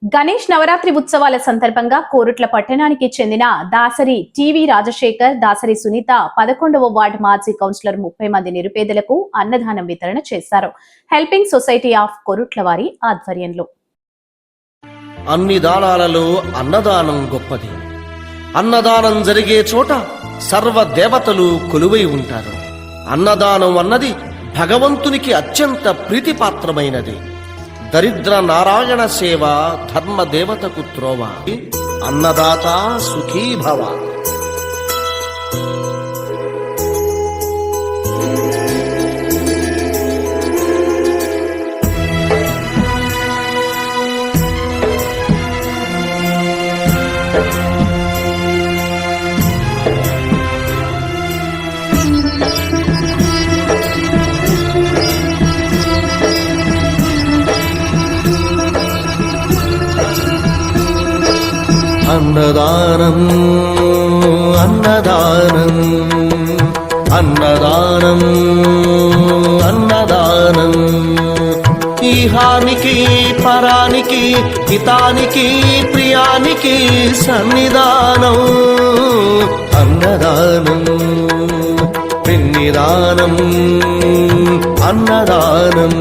గణేష్ నవరాత్రి ఉత్సవాల సందర్భంగా కోరుట్ల పట్టణానికి చెందిన దాసరి టీవీ రాజశేఖర్, దాసరి సునీత 11వ వార్డు మాజీ కౌన్సిలర్ 30 మంది నిరుపేదలకు అన్నదానం వితరణ చేశారు. హెల్పింగ్ సొసైటీ ఆఫ్ కోరుట్ల వారి ఆధ్వర్యంలో. అన్ని దానాలలో అన్నదానం గొప్పది. అన్నదానం జరిగే చోట సర్వ దేవతలు కొలువై ఉంటారు. అన్నదానం అన్నది భగవంతునికి అత్యంత ప్రీతిపాత్రమైనది. దరిద్ర నారాయణ సేవ ధర్మ దేవతకు త్రోవ. అన్నదాత సుఖీ భవ. అన్నదానం అన్నదానం అన్నదానం అన్నదానం ఈహానికి పరానికి హితానికి ప్రియానికి సన్నిధానం. అన్నదానం పిన్నిదానం అన్నదానం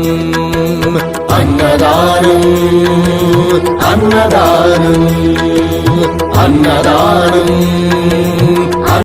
అన్నదానం అన్నదానం అన్నదానం